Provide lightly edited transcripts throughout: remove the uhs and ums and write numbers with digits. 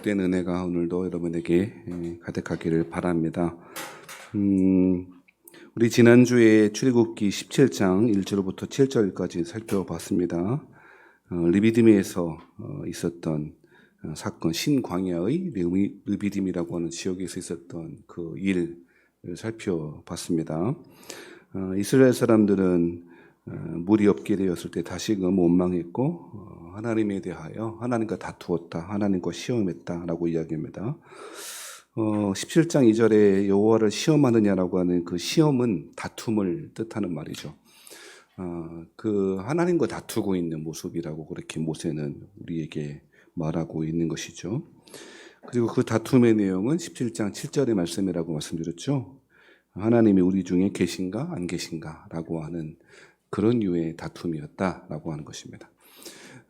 복된 은혜가 오늘도 여러분에게 가득하기를 바랍니다. 우리 지난주에 출애굽기 17장 1절부터 7절까지 살펴봤습니다. 르비딤에서 있었던 사건, 신광야의 르비딤이라고 하는 지역에서 있었던 그 일을 살펴봤습니다. 이스라엘 사람들은 물이 없게 되었을 때 다시금 원망했고 하나님에 대하여 하나님과 다투었다, 하나님과 시험했다라고 이야기합니다. 17장 2절에 여호와를 시험하느냐라고 하는 그 시험은 다툼을 뜻하는 말이죠. 그 하나님과 다투고 있는 모습이라고 그렇게 모세는 우리에게 말하고 있는 것이죠. 그리고 그 다툼의 내용은 17장 7절의 말씀이라고 말씀드렸죠. 하나님이 우리 중에 계신가 안 계신가 라고 하는 그런 류의 다툼이었다라고 하는 것입니다.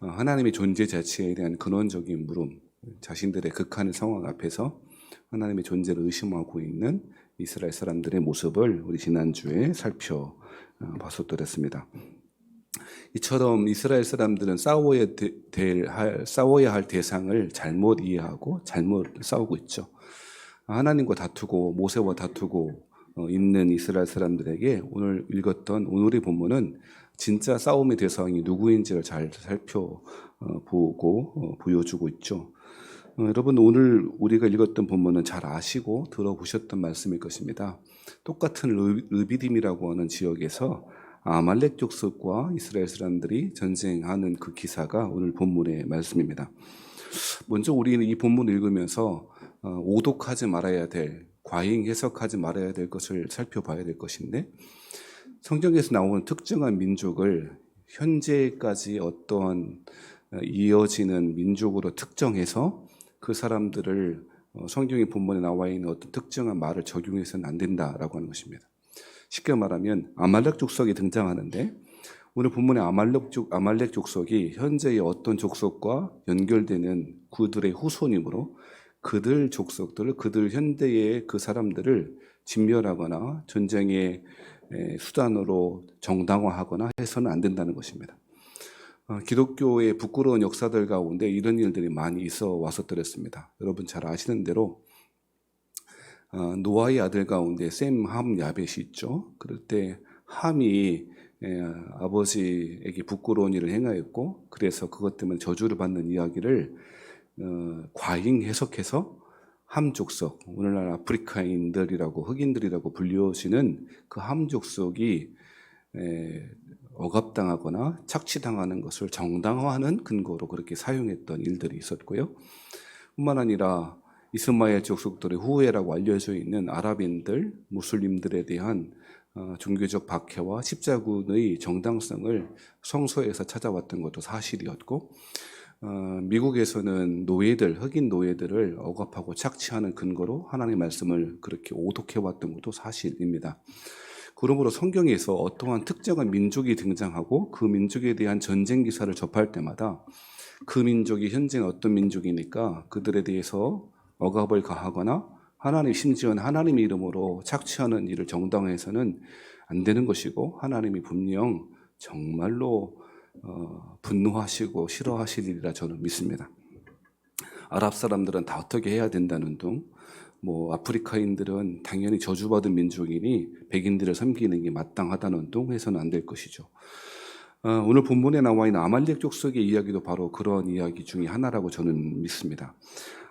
하나님의 존재 자체에 대한 근원적인 물음, 자신들의 극한의 상황 앞에서 하나님의 존재를 의심하고 있는 이스라엘 사람들의 모습을 우리 지난주에 살펴봤었더랬습니다. 이처럼 이스라엘 사람들은 싸워야 할 대상을 잘못 이해하고 잘못 싸우고 있죠. 하나님과 다투고 모세와 다투고 있는 이스라엘 사람들에게 오늘 읽었던 오늘의 본문은 진짜 싸움의 대상이 누구인지를 잘 살펴보고 보여주고 있죠. 여러분, 오늘 우리가 읽었던 본문은 잘 아시고 들어보셨던 말씀일 것입니다. 똑같은 르비딤이라고 하는 지역에서 아말렉 족속과 이스라엘 사람들이 전쟁하는 그 기사가 오늘 본문의 말씀입니다. 먼저 우리는 이 본문을 읽으면서 오독하지 말아야 될, 과잉 해석하지 말아야 될 것을 살펴봐야 될 것인데, 성경에서 나오는 특정한 민족을 현재까지 어떠한 이어지는 민족으로 특정해서 그 사람들을 성경의 본문에 나와 있는 어떤 특정한 말을 적용해서는 안 된다라고 하는 것입니다. 쉽게 말하면 아말렉 족속이 등장하는데 오늘 본문의 아말렉 족속이 현재의 어떤 족속과 연결되는 그들의 후손이므로 그들 족속들을, 그들 현대의 그 사람들을 진멸하거나 전쟁의 수단으로 정당화하거나 해서는 안 된다는 것입니다. 기독교의 부끄러운 역사들 가운데 이런 일들이 많이 있어 왔었더랬습니다. 여러분 잘 아시는 대로 노아의 아들 가운데 셈, 함, 야벳이 있죠. 그럴 때 함이 아버지에게 부끄러운 일을 행하였고 그래서 그것 때문에 저주를 받는 이야기를 과잉 해석해서 함 족속, 오늘날 아프리카인들이라고 흑인들이라고 불려지는 그 함 족속이 억압당하거나 착취당하는 것을 정당화하는 근거로 그렇게 사용했던 일들이 있었고요. 뿐만 아니라 이스마엘 족속들의 후예라고 알려져 있는 아랍인들, 무슬림들에 대한 종교적 박해와 십자군의 정당성을 성서에서 찾아왔던 것도 사실이었고, 미국에서는 노예들, 흑인 노예들을 억압하고 착취하는 근거로 하나님의 말씀을 그렇게 오독해왔던 것도 사실입니다. 그러므로 성경에서 어떠한 특정한 민족이 등장하고 그 민족에 대한 전쟁 기사를 접할 때마다 그 민족이 현재는 어떤 민족이니까 그들에 대해서 억압을 가하거나 심지어는 하나님의 이름으로 착취하는 일을 정당화해서는 안 되는 것이고 하나님이 분명 정말로 분노하시고 싫어하실 일이라 저는 믿습니다. 아랍 사람들은 다 어떻게 해야 된다는 둥, 아프리카인들은 당연히 저주받은 민족이니 백인들을 섬기는 게 마땅하다는 둥 해서는 안 될 것이죠. 오늘 본문에 나와 있는 아말렉 족속의 이야기도 바로 그런 이야기 중에 하나라고 저는 믿습니다.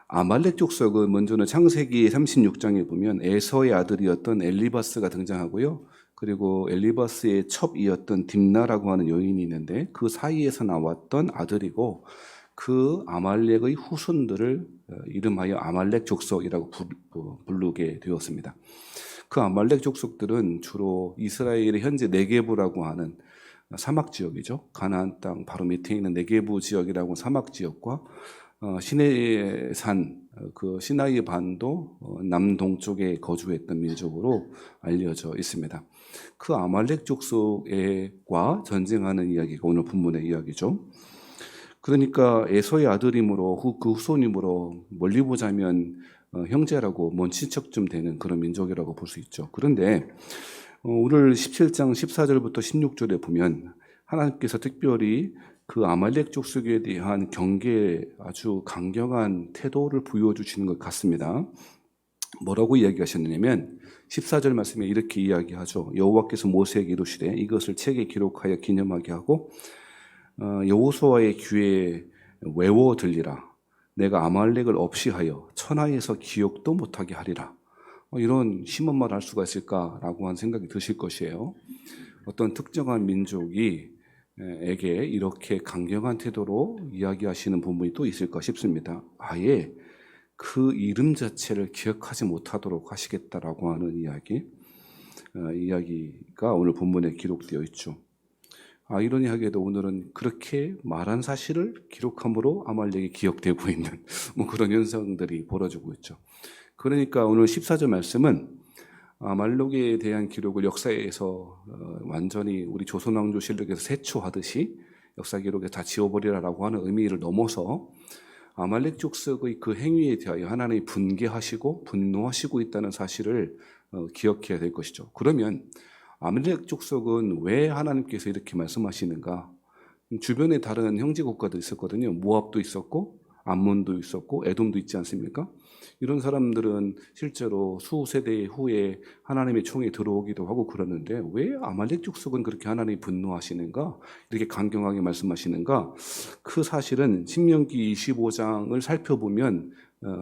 아말렉 족속은 먼저는 창세기 36장에 보면 에서의 아들이었던 엘리바스가 등장하고요. 그리고 엘리바스의 첩이었던 딥나라고 하는 여인이 있는데 그 사이에서 나왔던 아들이고 그 아말렉의 후손들을 이름하여 아말렉 족속이라고 부르게 되었습니다. 그 아말렉 족속들은 주로 이스라엘의 현재 네게부라고 하는 사막 지역이죠. 가나안 땅 바로 밑에 있는 네게부 지역이라고 사막 지역과 시내의 산, 그 시나이 반도 남동쪽에 거주했던 민족으로 알려져 있습니다. 그 아말렉 족속과 전쟁하는 이야기가 오늘 본문의 이야기죠. 그러니까 에서의 아들이므로 그 후손이므로 멀리 보자면 형제라고 먼 친척쯤 되는 그런 민족이라고 볼 수 있죠. 그런데 오늘 17장 14절부터 16절에 보면 하나님께서 특별히 그 아말렉 족속에 대한 경계에 아주 강경한 태도를 보여주시는 것 같습니다. 뭐라고 이야기하셨느냐면 14절 말씀에 이렇게 이야기하죠. 여호와께서 모세에게 이르시되 이것을 책에 기록하여 기념하게 하고 여호수아의 귀에 외워 들리라. 내가 아말렉을 없이 하여 천하에서 기억도 못하게 하리라. 이런 심한 말 할 수가 있을까라고 하는 생각이 드실 것이에요. 어떤 특정한 민족이 에게 이렇게 강경한 태도로 이야기하시는 부분이 또 있을까 싶습니다. 아예 그 이름 자체를 기억하지 못하도록 하시겠다라고 하는 이야기가 오늘 본문에 기록되어 있죠. 아이러니하게도 오늘은 그렇게 말한 사실을 기록함으로 아말렉이 기억되고 있는 그런 현상들이 벌어지고 있죠. 그러니까 오늘 14절 말씀은 아말렉에 대한 기록을 역사에서 완전히 우리 조선왕조실록에서 세초하듯이 역사 기록에 다 지워버리라라고 하는 의미를 넘어서 아말렉 족속의 그 행위에 대하여 하나님이 분개하시고 분노하시고 있다는 사실을 기억해야 될 것이죠. 그러면 아말렉 족속은 왜 하나님께서 이렇게 말씀하시는가? 주변에 다른 형제 국가도 있었거든요. 모압도 있었고 암몬도 있었고 에돔도 있지 않습니까? 이런 사람들은 실제로 수세대 후에 하나님의 총에 들어오기도 하고 그러는데 왜 아말렉 족속은 그렇게 하나님이 분노하시는가? 이렇게 강경하게 말씀하시는가? 그 사실은 신명기 25장을 살펴보면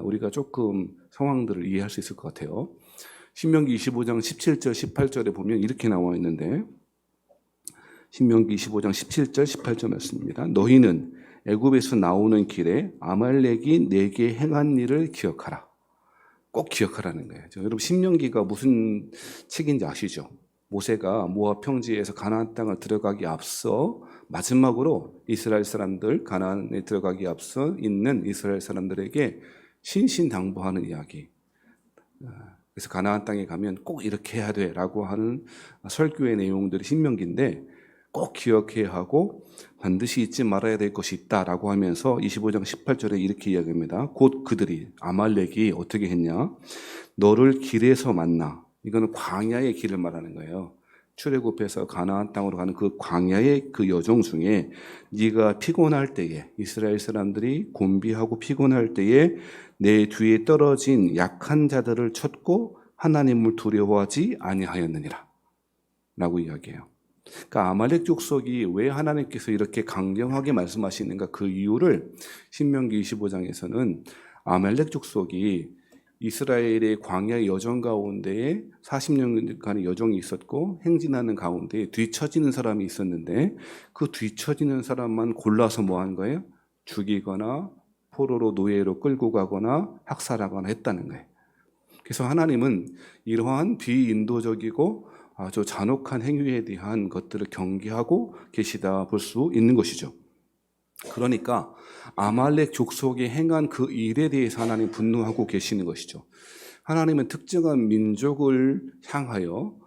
우리가 조금 상황들을 이해할 수 있을 것 같아요. 신명기 25장 17절 18절에 보면 이렇게 나와 있는데 신명기 25장 17절 18절 말씀입니다. 너희는 애굽에서 나오는 길에 아말렉이 내게 행한 일을 기억하라. 꼭 기억하라는 거예요. 여러분 신명기가 무슨 책인지 아시죠? 모세가 모압 평지에서 가나안 땅을 들어가기 앞서 마지막으로 이스라엘 사람들 가나안에 들어가기 앞서 있는 이스라엘 사람들에게 신신당부하는 이야기. 그래서 가나안 땅에 가면 꼭 이렇게 해야 돼라고 하는 설교의 내용들이 신명기인데 꼭 기억해야 하고 반드시 잊지 말아야 될 것이 있다라고 하면서 25장 18절에 이렇게 이야기합니다. 곧 그들이 아말렉이 어떻게 했냐? 너를 길에서 만나. 이거는 광야의 길을 말하는 거예요. 출애굽해서 가나안 땅으로 가는 그 광야의 그 여정 중에 네가 피곤할 때에 이스라엘 사람들이 곤비하고 피곤할 때에 내 뒤에 떨어진 약한 자들을 쳤고 하나님을 두려워하지 아니하였느니라 라고 이야기해요. 그러니까 아말렉 족속이 왜 하나님께서 이렇게 강경하게 말씀하시는가 그 이유를 신명기 25장에서는 아말렉 족속이 이스라엘의 광야의 여정 가운데에 40년간의 여정이 있었고 행진하는 가운데 뒤처지는 사람이 있었는데 그 뒤처지는 사람만 골라서 뭐 한 거예요? 죽이거나 포로로 노예로 끌고 가거나 학살하거나 했다는 거예요. 그래서 하나님은 이러한 비인도적이고 아주 잔혹한 행위에 대한 것들을 경계하고 계시다 볼 수 있는 것이죠. 그러니까 아말렉 족속이 행한 그 일에 대해서 하나님 분노하고 계시는 것이죠. 하나님은 특정한 민족을 향하여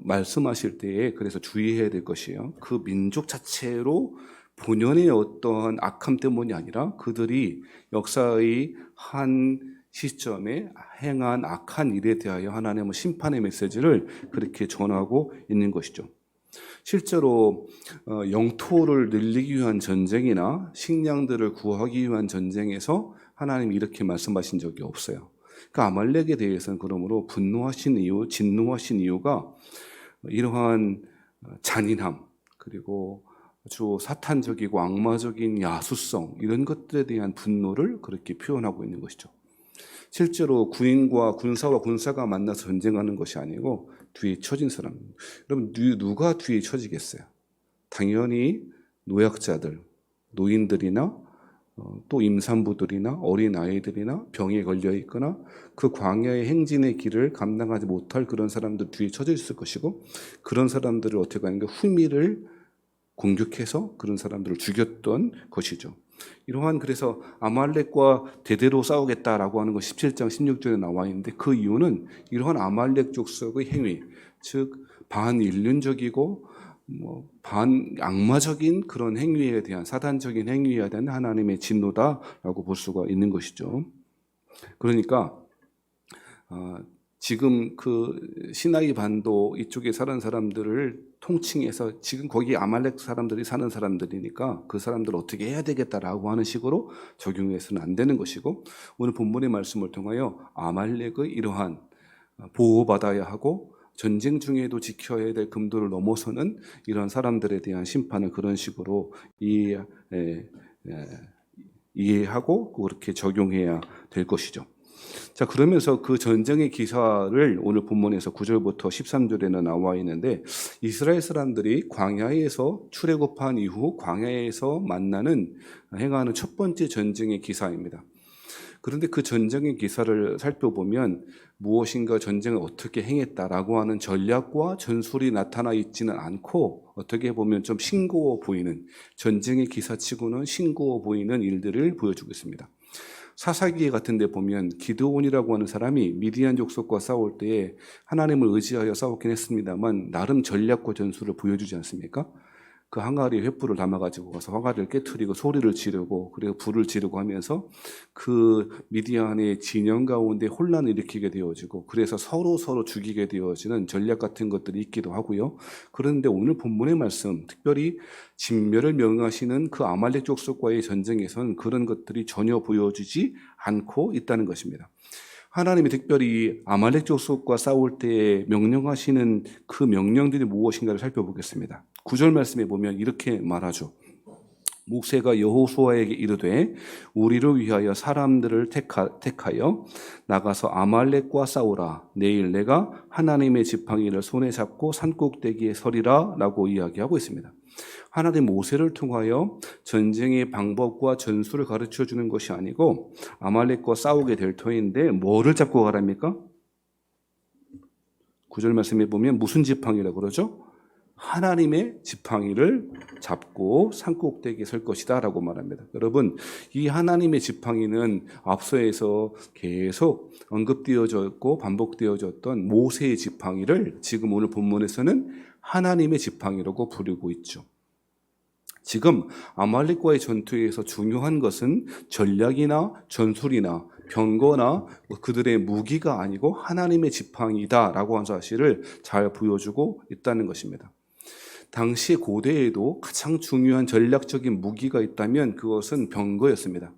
말씀하실 때에 그래서 주의해야 될 것이에요. 그 민족 자체로 본연의 어떠한 악함 때문이 아니라 그들이 역사의 한 시점에 행한 악한 일에 대하여 하나님은 심판의 메시지를 그렇게 전하고 있는 것이죠. 실제로 영토를 늘리기 위한 전쟁이나 식량들을 구하기 위한 전쟁에서 하나님이 이렇게 말씀하신 적이 없어요. 그러니까 아말렉에 대해서는 그러므로 분노하신 이유, 진노하신 이유가 이러한 잔인함 그리고 아주 사탄적이고 악마적인 야수성 이런 것들에 대한 분노를 그렇게 표현하고 있는 것이죠. 실제로 군인과 군사와 군사가 만나서 전쟁하는 것이 아니고 뒤에 처진 사람. 여러분 누가 뒤에 처지겠어요? 당연히 노약자들, 노인들이나 또 임산부들이나 어린 아이들이나 병에 걸려 있거나 그 광야의 행진의 길을 감당하지 못할 그런 사람들 뒤에 처져 있을 것이고 그런 사람들을 어떻게 하는가 후미를 공격해서 그런 사람들을 죽였던 것이죠. 이러한 그래서 아말렉과 대대로 싸우겠다라고 하는 것 17장 16절에 나와 있는데 그 이유는 이러한 아말렉 족속의 행위, 즉 반인륜적이고 반악마적인 그런 행위에 대한 사단적인 행위에 대한 하나님의 진노다라고 볼 수가 있는 것이죠. 그러니까 지금 그 시나이 반도 이쪽에 사는 사람들을 통칭해서 지금 거기 아말렉 사람들이 사는 사람들이니까 그 사람들을 어떻게 해야 되겠다라고 하는 식으로 적용해서는 안 되는 것이고, 오늘 본문의 말씀을 통하여 아말렉의 이러한 보호받아야 하고 전쟁 중에도 지켜야 될 금도를 넘어서는 이런 사람들에 대한 심판을 그런 식으로 이해하고 그렇게 적용해야 될 것이죠. 자, 그러면서 그 전쟁의 기사를 오늘 본문에서 9절부터 13절에는 나와 있는데, 이스라엘 사람들이 광야에서 출애굽한 이후 광야에서 행하는 첫 번째 전쟁의 기사입니다. 그런데 그 전쟁의 기사를 살펴보면 무엇인가 전쟁을 어떻게 행했다라고 하는 전략과 전술이 나타나 있지는 않고, 어떻게 보면 좀 싱거워 보이는, 전쟁의 기사치고는 싱거워 보이는 일들을 보여주고 있습니다. 사사기 같은 데 보면 기드온이라고 하는 사람이 미디안 족속과 싸울 때에 하나님을 의지하여 싸웠긴 했습니다만 나름 전략과 전술을 보여주지 않습니까? 그 항아리 횃불을 담아가지고 가서 항아리를 깨트리고 소리를 지르고 그리고 불을 지르고 하면서 그 미디안의 진영 가운데 혼란을 일으키게 되어지고, 그래서 서로 죽이게 되어지는 전략 같은 것들이 있기도 하고요. 그런데 오늘 본문의 말씀, 특별히 진멸을 명하시는 그 아말렉 족속과의 전쟁에서는 그런 것들이 전혀 보여지지 않고 있다는 것입니다. 하나님이 특별히 아말렉 족속과 싸울 때 명령하시는 그 명령들이 무엇인가를 살펴보겠습니다. 9절 말씀에 보면 이렇게 말하죠. 모세가 여호수아에게 이르되 우리를 위하여 사람들을 택하여 나가서 아말렉과 싸우라. 내일 내가 하나님의 지팡이를 손에 잡고 산꼭대기에 서리라 라고 이야기하고 있습니다. 하나님 모세를 통하여 전쟁의 방법과 전술을 가르쳐 주는 것이 아니고 아말렉과 싸우게 될 터인데 뭐를 잡고 가랍니까? 9절 말씀에 보면 무슨 지팡이라고 그러죠? 하나님의 지팡이를 잡고 산꼭대기에 설 것이다 라고 말합니다. 여러분, 이 하나님의 지팡이는 앞서에서 계속 언급되어졌고 반복되어졌던 모세의 지팡이를 지금 오늘 본문에서는 하나님의 지팡이라고 부르고 있죠. 지금 아말렉과의 전투에서 중요한 것은 전략이나 전술이나 병거나 그들의 무기가 아니고 하나님의 지팡이다라고 하는 사실을 잘 보여주고 있다는 것입니다. 당시 고대에도 가장 중요한 전략적인 무기가 있다면 그것은 병거였습니다.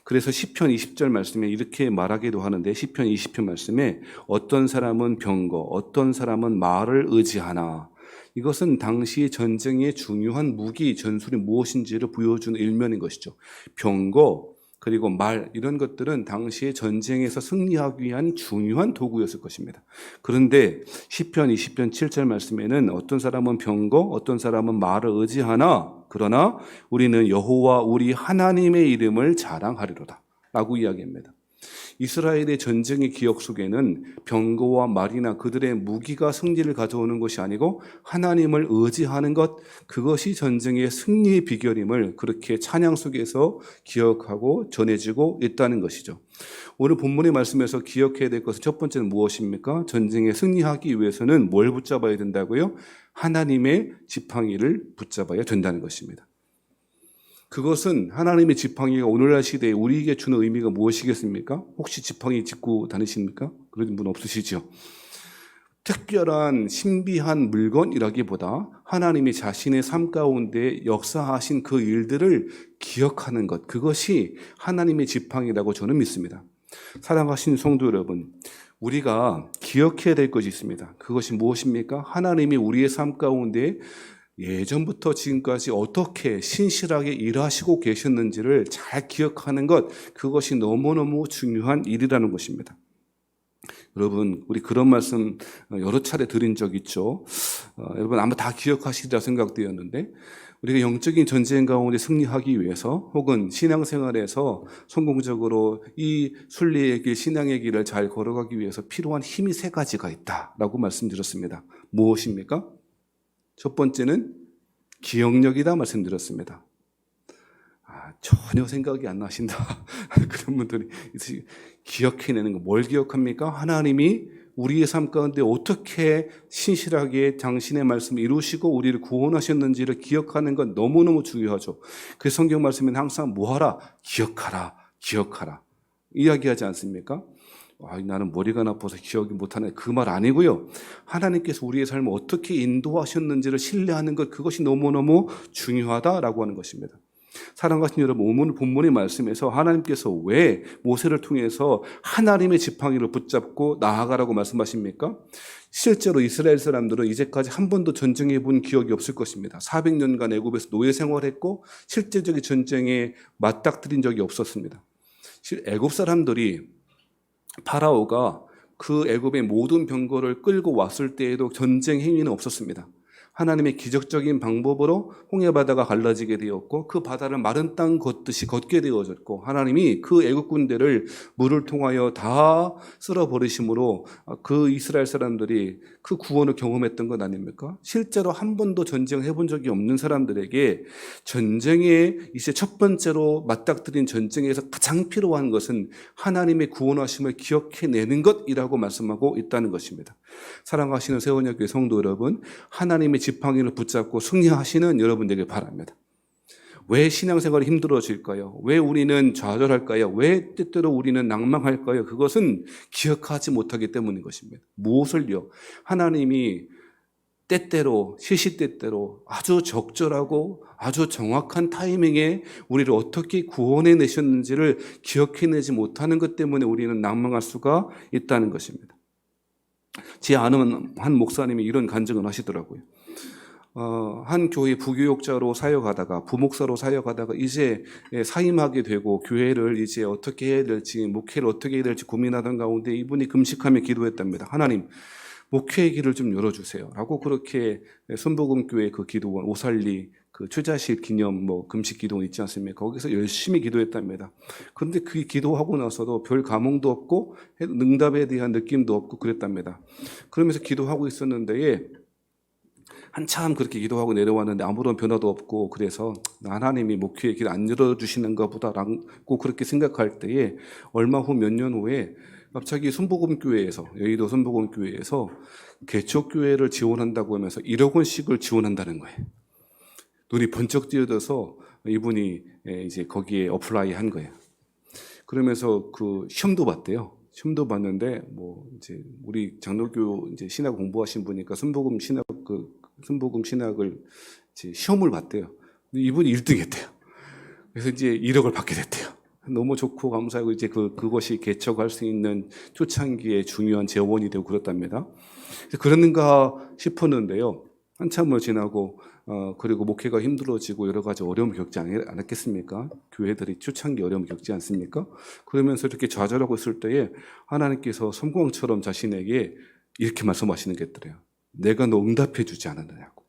그래서 시편 20절 말씀에 이렇게 말하기도 하는데, 시편 20편 말씀에 어떤 사람은 병거, 어떤 사람은 말을 의지하나, 이것은 당시 전쟁의 중요한 무기, 전술이 무엇인지를 보여주는 일면인 것이죠. 병거, 그리고 말, 이런 것들은 당시의 전쟁에서 승리하기 위한 중요한 도구였을 것입니다. 그런데 시편 20편 7절 말씀에는 어떤 사람은 병거, 어떤 사람은 말을 의지하나 그러나 우리는 여호와 우리 하나님의 이름을 자랑하리로다 라고 이야기합니다. 이스라엘의 전쟁의 기억 속에는 병거와 말이나 그들의 무기가 승리를 가져오는 것이 아니고 하나님을 의지하는 것, 그것이 전쟁의 승리의 비결임을 그렇게 찬양 속에서 기억하고 전해지고 있다는 것이죠. 오늘 본문의 말씀에서 기억해야 될 것은 첫 번째는 무엇입니까? 전쟁에 승리하기 위해서는 뭘 붙잡아야 된다고요? 하나님의 지팡이를 붙잡아야 된다는 것입니다. 그것은 하나님의 지팡이가 오늘날 시대에 우리에게 주는 의미가 무엇이겠습니까? 혹시 지팡이 짚고 다니십니까? 그런 분 없으시죠? 특별한 신비한 물건이라기보다 하나님이 자신의 삶 가운데 역사하신 그 일들을 기억하는 것, 그것이 하나님의 지팡이라고 저는 믿습니다. 사랑하신 성도 여러분, 우리가 기억해야 될 것이 있습니다. 그것이 무엇입니까? 하나님이 우리의 삶 가운데 예전부터 지금까지 어떻게 신실하게 일하시고 계셨는지를 잘 기억하는 것, 그것이 너무너무 중요한 일이라는 것입니다. 여러분, 우리 그런 말씀 여러 차례 드린 적 있죠. 여러분 아마 다 기억하시리라 생각되었는데, 우리가 영적인 전쟁 가운데 승리하기 위해서 혹은 신앙생활에서 성공적으로 이 순리의 길, 신앙의 길을 잘 걸어가기 위해서 필요한 힘이 세 가지가 있다라고 말씀드렸습니다. 무엇입니까? 첫 번째는 기억력이다 말씀드렸습니다. 전혀 생각이 안 나신다. 그런 분들이 기억해내는 거, 뭘 기억합니까? 하나님이 우리의 삶 가운데 어떻게 신실하게 당신의 말씀을 이루시고 우리를 구원하셨는지를 기억하는 건 너무너무 중요하죠. 그 성경 말씀은 항상 뭐하라? 기억하라, 기억하라 이야기하지 않습니까? 나는 머리가 나빠서 기억이 못하네. 그 말 아니고요. 하나님께서 우리의 삶을 어떻게 인도하셨는지를 신뢰하는 것, 그것이 너무너무 중요하다라고 하는 것입니다. 사랑하신 여러분, 오늘 본문의 말씀에서 하나님께서 왜 모세를 통해서 하나님의 지팡이를 붙잡고 나아가라고 말씀하십니까? 실제로 이스라엘 사람들은 이제까지 한 번도 전쟁해 본 기억이 없을 것입니다. 400년간 애굽에서 노예 생활했고 실제적인 전쟁에 맞닥뜨린 적이 없었습니다. 애굽 사람들이 파라오가 그 애굽의 모든 병거를 끌고 왔을 때에도 전쟁 행위는 없었습니다. 하나님의 기적적인 방법으로 홍해바다가 갈라지게 되었고 그 바다를 마른 땅 걷듯이 걷게 되어졌고 하나님이 그 애국 군대를 물을 통하여 다 쓸어버리심으로 그 이스라엘 사람들이 그 구원을 경험했던 것 아닙니까? 실제로 한 번도 전쟁을 해본 적이 없는 사람들에게 전쟁에 이제 첫 번째로 맞닥뜨린 전쟁에서 가장 필요한 것은 하나님의 구원하심을 기억해내는 것이라고 말씀하고 있다는 것입니다. 사랑하시는 세원역교회 성도 여러분, 하나님의 지팡이를 붙잡고 승리하시는 여러분 되길 바랍니다. 왜 신앙생활이 힘들어질까요? 왜 우리는 좌절할까요? 왜 때때로 우리는 낭망할까요? 그것은 기억하지 못하기 때문인 것입니다. 무엇을요? 하나님이 때때로 시시때때로 아주 적절하고 아주 정확한 타이밍에 우리를 어떻게 구원해 내셨는지를 기억해내지 못하는 것 때문에 우리는 낭망할 수가 있다는 것입니다. 제 아는 한 목사님이 이런 간증을 하시더라고요. 한 교회 부교육자로 사역하다가 부목사로 사역하다가 이제 사임하게 되고 교회를 이제 어떻게 해야 될지 목회를 어떻게 해야 될지 고민하던 가운데 이분이 금식하며 기도했답니다. 하나님, 목회의 길을 좀 열어주세요. 라고 그렇게 순복음교회 그 기도원 오살리 그 최자실 기념 금식 기도 있지 않습니까? 거기서 열심히 기도했답니다. 그런데 그 기도하고 나서도 별 감흥도 없고 응답에 대한 느낌도 없고 그랬답니다. 그러면서 기도하고 있었는데 한참 그렇게 기도하고 내려왔는데 아무런 변화도 없고 그래서 하나님이 목회의 길 안 열어주시는가 보다라고 그렇게 생각할 때에 얼마 후 몇 년 후에 갑자기 순복음교회에서 여의도 순복음교회에서 개척교회를 지원한다고 하면서 1억 원씩을 지원한다는 거예요. 눈이 번쩍 띄어져서 이분이 이제 거기에 어플라이 한 거예요. 그러면서 그 시험도 봤대요. 시험도 봤는데 이제 우리 장로교 이제 신학 공부하신 분이니까 순복음 신학을 이제 시험을 봤대요. 이분이 1등 했대요. 그래서 이제 1억을 받게 됐대요. 너무 좋고 감사하고 이제 그것이 개척할 수 있는 초창기에 중요한 재원이 되고 그렇답니다. 그런가 싶었는데요. 한참을 지나고 그리고 목회가 힘들어지고 여러 가지 어려움을 겪지 않았겠습니까? 교회들이 초창기 어려움을 겪지 않습니까? 그러면서 이렇게 좌절하고 있을 때에 하나님께서 섬광처럼 자신에게 이렇게 말씀하시는 게 있더래요. 내가 너 응답해 주지 않았느냐고.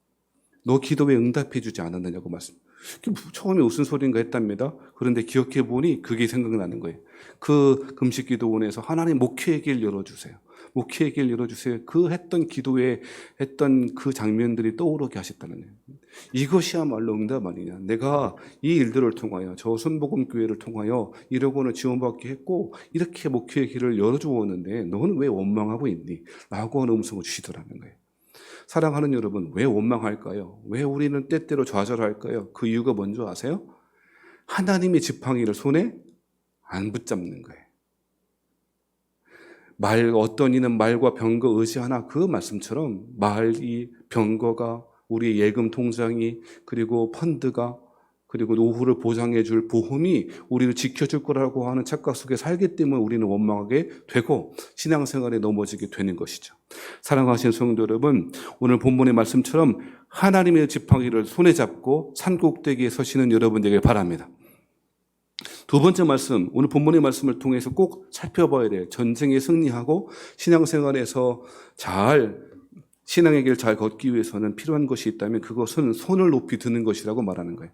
너 기도에 응답해 주지 않았느냐고 말씀. 처음에 무슨 소린가 했답니다. 그런데 기억해 보니 그게 생각나는 거예요. 그 금식기도원에서 하나님 목회의 길 열어주세요. 목회의 길 열어주세요. 그 했던 기도에 했던 그 장면들이 떠오르게 하셨다는 거예요. 이것이야말로 응답 아니냐. 내가 이 일들을 통하여 저 순복음교회를 통하여 1억 원을 지원받게 했고 이렇게 목회의 길을 열어주었는데 너는 왜 원망하고 있니? 라고 하는 음성을 주시더라는 거예요. 사랑하는 여러분, 왜 원망할까요? 왜 우리는 때때로 좌절할까요? 그 이유가 뭔지 아세요? 하나님의 지팡이를 손에 안 붙잡는 거예요. 어떤 이는 말과 병거 의지하나 그 말씀처럼 말이 병거가 우리의 예금 통장이 그리고 펀드가 그리고 노후를 보장해 줄 보험이 우리를 지켜줄 거라고 하는 착각 속에 살기 때문에 우리는 원망하게 되고 신앙생활에 넘어지게 되는 것이죠. 사랑하시는 성도 여러분, 오늘 본문의 말씀처럼 하나님의 지팡이를 손에 잡고 산꼭대기에 서시는 여러분 되길 바랍니다. 두 번째 말씀, 오늘 본문의 말씀을 통해서 꼭 살펴봐야 돼요. 전쟁에 승리하고 신앙생활에서 신앙의 길을 잘 걷기 위해서는 필요한 것이 있다면 그것은 손을 높이 드는 것이라고 말하는 거예요.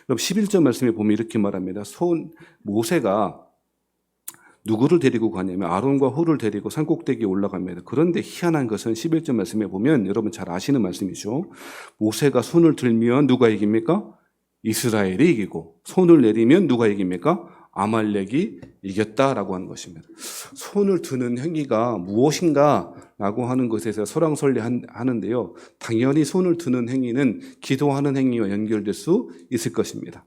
여러분 11절 말씀에 보면 이렇게 말합니다. 모세가 누구를 데리고 가냐면 아론과 홀을 데리고 산꼭대기에 올라갑니다. 그런데 희한한 것은 11절 말씀에 보면 여러분 잘 아시는 말씀이죠. 모세가 손을 들면 누가 이깁니까? 이스라엘이 이기고 손을 내리면 누가 이깁니까? 아말렉이 이겼다라고 하는 것입니다. 손을 드는 행위가 무엇인가 라고 하는 것에서 설왕설래하는데요. 당연히 손을 드는 행위는 기도하는 행위와 연결될 수 있을 것입니다.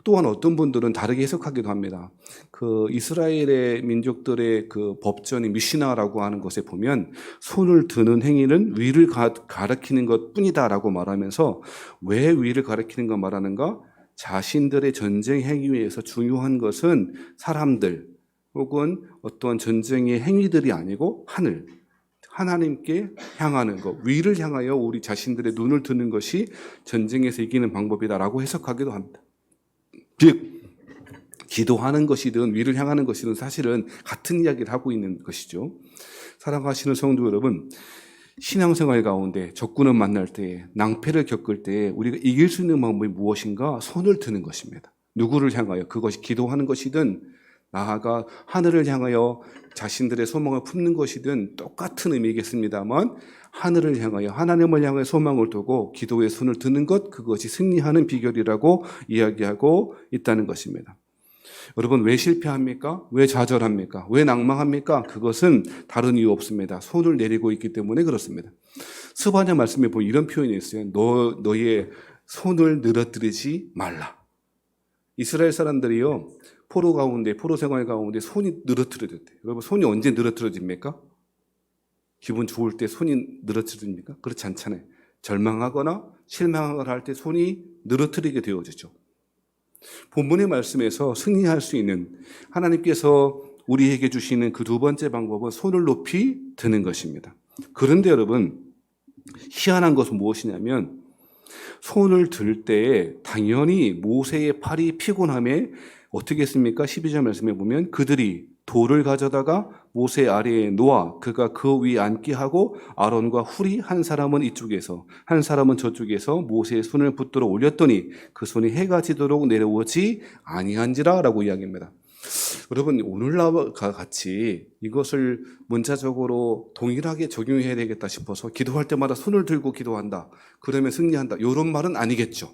또한 어떤 분들은 다르게 해석하기도 합니다. 그 이스라엘의 민족들의 그 법전이 미시나라고 하는 것에 보면 손을 드는 행위는 위를 가리키는 것 뿐이다라고 말하면서 왜 위를 가리키는 거 말하는가? 자신들의 전쟁 행위에서 중요한 것은 사람들 혹은 어떤 전쟁의 행위들이 아니고 하나님께 향하는 것, 위를 향하여 우리 자신들의 눈을 드는 것이 전쟁에서 이기는 방법이다라고 해석하기도 합니다. 즉 기도하는 것이든 위를 향하는 것이든 사실은 같은 이야기를 하고 있는 것이죠. 사랑하시는 성도 여러분, 신앙생활 가운데 적군을 만날 때, 낭패를 겪을 때 우리가 이길 수 있는 방법이 무엇인가? 손을 드는 것입니다. 누구를 향하여? 그것이 기도하는 것이든 나아가 하늘을 향하여 자신들의 소망을 품는 것이든 똑같은 의미겠습니다만 하늘을 향하여 하나님을 향하여 소망을 두고 기도의 손을 드는 것, 그것이 승리하는 비결이라고 이야기하고 있다는 것입니다. 여러분, 왜 실패합니까? 왜 좌절합니까? 왜 낭망합니까? 그것은 다른 이유 없습니다. 손을 내리고 있기 때문에 그렇습니다. 스바냐 말씀에 보면 이런 표현이 있어요. 너의 손을 늘어뜨리지 말라. 이스라엘 사람들이요, 포로 생활 가운데 손이 늘어뜨려졌대요. 여러분, 손이 언제 늘어뜨려집니까? 기분 좋을 때 손이 늘어뜨립니까? 그렇지 않잖아요. 절망하거나 실망하거나 할 때 손이 늘어뜨리게 되어지죠. 본문의 말씀에서 승리할 수 있는 하나님께서 우리에게 주시는 그 두 번째 방법은 손을 높이 드는 것입니다. 그런데 여러분, 희한한 것은 무엇이냐면 손을 들 때에 당연히 모세의 팔이 피곤함에 어떻게 했습니까? 12절 말씀에 보면 그들이 돌을 가져다가 모세 아래에 놓아 그가 그 위에 앉게 하고 아론과 훌이 한 사람은 이쪽에서 한 사람은 저쪽에서 모세의 손을 붙들어 올렸더니 그 손이 해가 지도록 내려오지 아니한지라 라고 이야기합니다. 여러분, 오늘날과 같이 이것을 문자적으로 동일하게 적용해야 되겠다 싶어서 기도할 때마다 손을 들고 기도한다, 그러면 승리한다, 이런 말은 아니겠죠.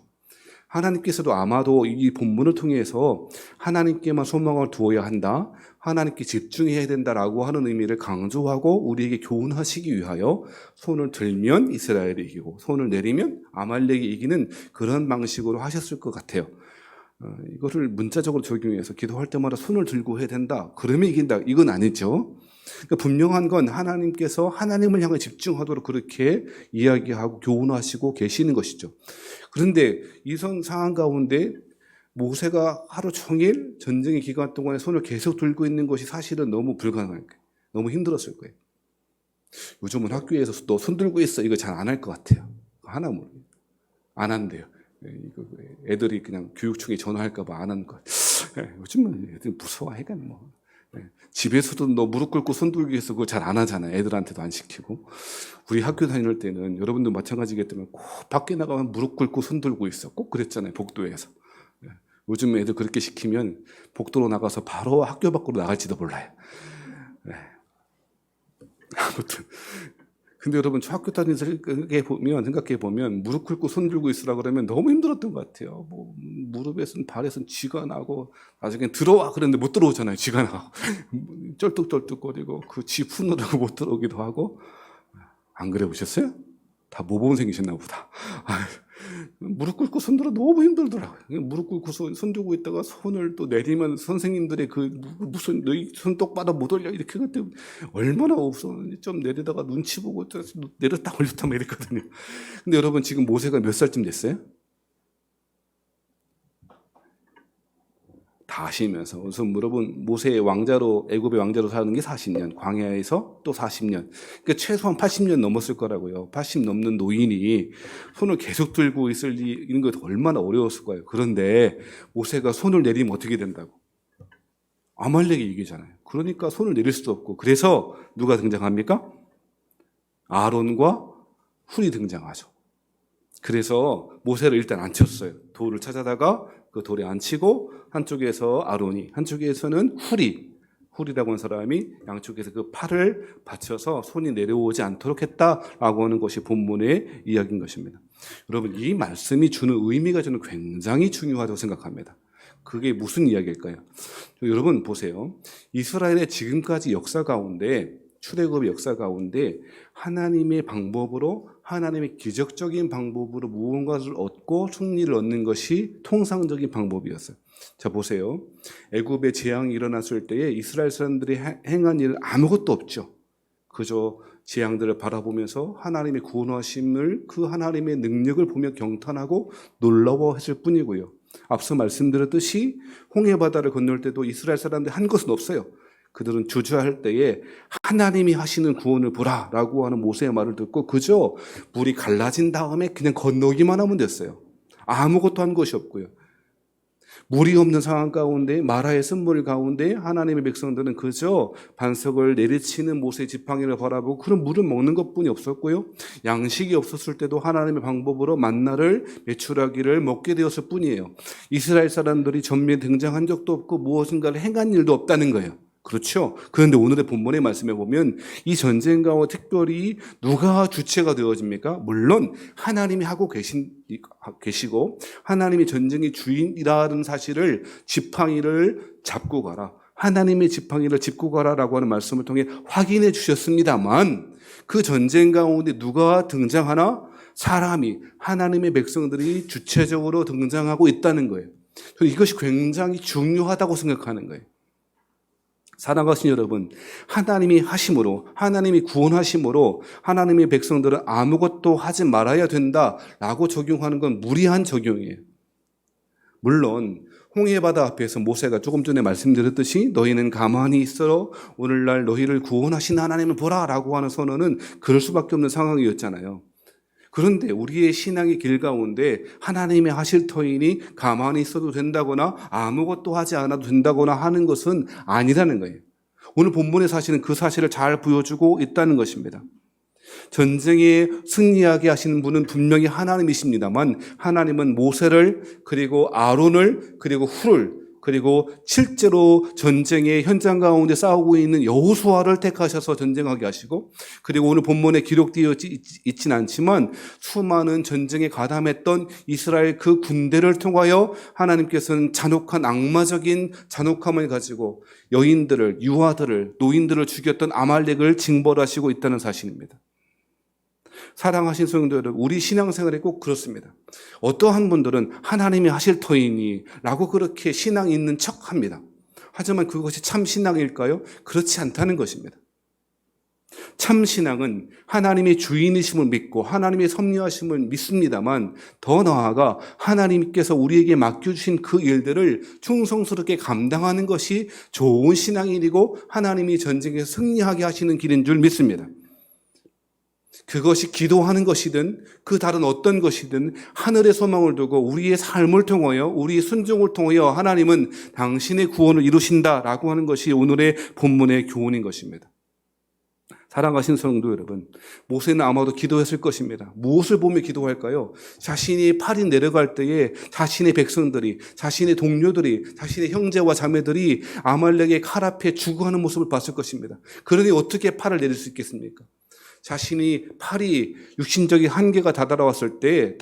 하나님께서도 아마도 이 본문을 통해서 하나님께만 소망을 두어야 한다, 하나님께 집중해야 된다라고 하는 의미를 강조하고 우리에게 교훈하시기 위하여 손을 들면 이스라엘이 이기고 손을 내리면 아말렉이 이기는 그런 방식으로 하셨을 것 같아요. 이거를 문자적으로 적용해서 기도할 때마다 손을 들고 해야 된다, 그러면 이긴다, 이건 아니죠. 그러니까 분명한 건 하나님께서 하나님을 향해 집중하도록 그렇게 이야기하고 교훈하시고 계시는 것이죠. 그런데 이런 상황 가운데 모세가 하루 종일 전쟁의 기간 동안에 손을 계속 들고 있는 것이 사실은 너무 불가능할 거예요. 너무 힘들었을 거예요. 요즘은 학교에서 너 손 들고 있어, 이거 잘 안 할 것 같아요. 하나 안 한대요. 애들이 그냥 교육청에 전화할까 봐 안 하는 것 같아요. 요즘은 애들 무서워해가 뭐. 집에서도 너 무릎 꿇고 손 들기 해서 그거 잘 안 하잖아요. 애들한테도 안 시키고. 우리 학교 다닐 때는 여러분도 마찬가지겠지만 꼭 밖에 나가면 무릎 꿇고 손 들고 있어. 꼭 그랬잖아요. 복도에서. 요즘 애들 그렇게 시키면 복도로 나가서 바로 학교 밖으로 나갈지도 몰라요. 아무튼. 근데 여러분, 학교 다니면서 생각해 보면 무릎 꿇고 손 들고 있으라 그러면 너무 힘들었던 것 같아요. 뭐 무릎에선 발에선 쥐가 나고 나중에 들어와 그랬는데 못 들어오잖아요. 쥐가 나고 쩔뚝쩔뚝거리고 그 쥐 푸느라고 못 들어오기도 하고. 안 그래 보셨어요? 다 모범생이셨나 보다. 무릎 꿇고 손 들어 너무 힘들더라고요. 무릎 꿇고 손 들고 있다가 손을 또 내리면 선생님들의 무슨 너희 손 똑바로 못 올려 이렇게 할 때 얼마나 우선 좀 내리다가 눈치 보고 내렸다 올렸다 막 이랬거든요. 근데 여러분, 지금 모세가 몇 살쯤 됐어요? 다 하시면서 우선 물어본 모세의 왕자로, 애굽의 왕자로 사는 게 40년, 광야에서 또 40년, 그러니까 최소한 80년 넘었을 거라고요. 80 넘는 노인이 손을 계속 들고 있는 것 얼마나 어려웠을 거예요. 그런데 모세가 손을 내리면 어떻게 된다고? 아말렉이 이기잖아요. 그러니까 손을 내릴 수도 없고, 그래서 누가 등장합니까? 아론과 훌이 등장하죠. 그래서 모세를 일단 앉혔어요. 돌을 찾아다가 그 돌에 앉히고 한쪽에서 아론이, 한쪽에서는 훌이라고 하는 사람이 양쪽에서 그 팔을 받쳐서 손이 내려오지 않도록 했다라고 하는 것이 본문의 이야기인 것입니다. 여러분, 이 말씀이 주는 의미가 저는 굉장히 중요하다고 생각합니다. 그게 무슨 이야기일까요? 여러분 보세요. 이스라엘의 지금까지 역사 가운데, 출애굽의 역사 가운데 하나님의 방법으로 하나님의 기적적인 방법으로 무언가를 얻고 승리를 얻는 것이 통상적인 방법이었어요. 자, 보세요. 애굽의 재앙이 일어났을 때에 이스라엘 사람들이 행한 일 아무것도 없죠. 그저 재앙들을 바라보면서 하나님의 구원하심을, 그 하나님의 능력을 보며 경탄하고 놀라워했을 뿐이고요. 앞서 말씀드렸듯이 홍해바다를 건널 때도 이스라엘 사람들이 한 것은 없어요. 그들은 주저할 때에 하나님이 하시는 구원을 보라 라고 하는 모세의 말을 듣고 그저 물이 갈라진 다음에 그냥 건너기만 하면 됐어요. 아무것도 한 것이 없고요. 물이 없는 상황 가운데, 마라의 쓴물 가운데 하나님의 백성들은 그저 반석을 내리치는 모세의 지팡이를 바라보고 그런 물을 먹는 것뿐이 없었고요. 양식이 없었을 때도 하나님의 방법으로 만나를 메추라기를 먹게 되었을 뿐이에요. 이스라엘 사람들이 전면에 등장한 적도 없고 무엇인가를 행한 일도 없다는 거예요. 그렇죠? 그런데 오늘의 본문의 말씀에 보면 이 전쟁 가운데 특별히 누가 주체가 되어집니까? 물론 하나님이 하고 계시고 하나님이 전쟁의 주인이라는 사실을 지팡이를 잡고 가라. 하나님의 지팡이를 짚고 가라라고 하는 말씀을 통해 확인해 주셨습니다만 그 전쟁 가운데 누가 등장하나? 사람이, 하나님의 백성들이 주체적으로 등장하고 있다는 거예요. 저는 이것이 굉장히 중요하다고 생각하는 거예요. 사랑하신 여러분, 하나님이 하심으로, 하나님이 구원하심으로 하나님의 백성들은 아무것도 하지 말아야 된다라고 적용하는 건 무리한 적용이에요. 물론 홍해바다 앞에서 모세가 조금 전에 말씀드렸듯이 너희는 가만히 있어 오늘날 너희를 구원하신 하나님을 보라라고 하는 선언은 그럴 수밖에 없는 상황이었잖아요. 그런데 우리의 신앙의 길 가운데 하나님의 하실 터이니 가만히 있어도 된다거나 아무것도 하지 않아도 된다거나 하는 것은 아니라는 거예요. 오늘 본문의 사실은 그 사실을 잘 보여주고 있다는 것입니다. 전쟁에 승리하게 하시는 분은 분명히 하나님이십니다만 하나님은 모세를 그리고 아론을 그리고 훌을 그리고 실제로 전쟁의 현장 가운데 싸우고 있는 여호수아를 택하셔서 전쟁하게 하시고 그리고 오늘 본문에 기록되어 있진 않지만 수많은 전쟁에 가담했던 이스라엘 그 군대를 통하여 하나님께서는 잔혹한 악마적인 잔혹함을 가지고 여인들을, 유아들을, 노인들을 죽였던 아말렉을 징벌하시고 있다는 사실입니다. 사랑하신 성도 여러분, 우리 신앙생활에 꼭 그렇습니다. 어떠한 분들은 하나님이 하실 터이니 라고 그렇게 신앙 있는 척합니다. 하지만 그것이 참 신앙일까요? 그렇지 않다는 것입니다. 참 신앙은 하나님의 주인이심을 믿고 하나님의 섭리하심을 믿습니다만 더 나아가 하나님께서 우리에게 맡겨주신 그 일들을 충성스럽게 감당하는 것이 좋은 신앙이고 하나님이 전쟁에서 승리하게 하시는 길인 줄 믿습니다. 그것이 기도하는 것이든 그 다른 어떤 것이든 하늘의 소망을 두고 우리의 삶을 통하여 우리의 순종을 통하여 하나님은 당신의 구원을 이루신다라고 하는 것이 오늘의 본문의 교훈인 것입니다. 사랑하신 성도 여러분, 모세는 아마도 기도했을 것입니다. 무엇을 보며 기도할까요? 자신이 팔이 내려갈 때에 자신의 백성들이, 자신의 동료들이, 자신의 형제와 자매들이 아말렉의 칼 앞에 죽어가는 모습을 봤을 것입니다. 그러니 어떻게 팔을 내릴 수 있겠습니까? 자신이 팔이 육신적인 한계가 다가왔을 때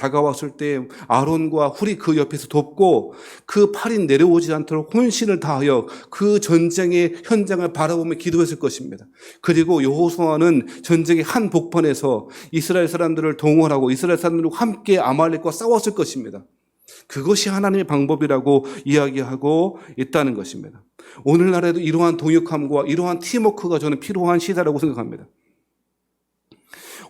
아론과 훌이 그 옆에서 돕고 그 팔이 내려오지 않도록 혼신을 다하여 그 전쟁의 현장을 바라보며 기도했을 것입니다. 그리고 여호수아는 전쟁의 한 복판에서 이스라엘 사람들을 동원하고 이스라엘 사람들과 함께 아말렉과 싸웠을 것입니다. 그것이 하나님의 방법이라고 이야기하고 있다는 것입니다. 오늘날에도 이러한 동역함과 이러한 팀워크가 저는 필요한 시대라고 생각합니다.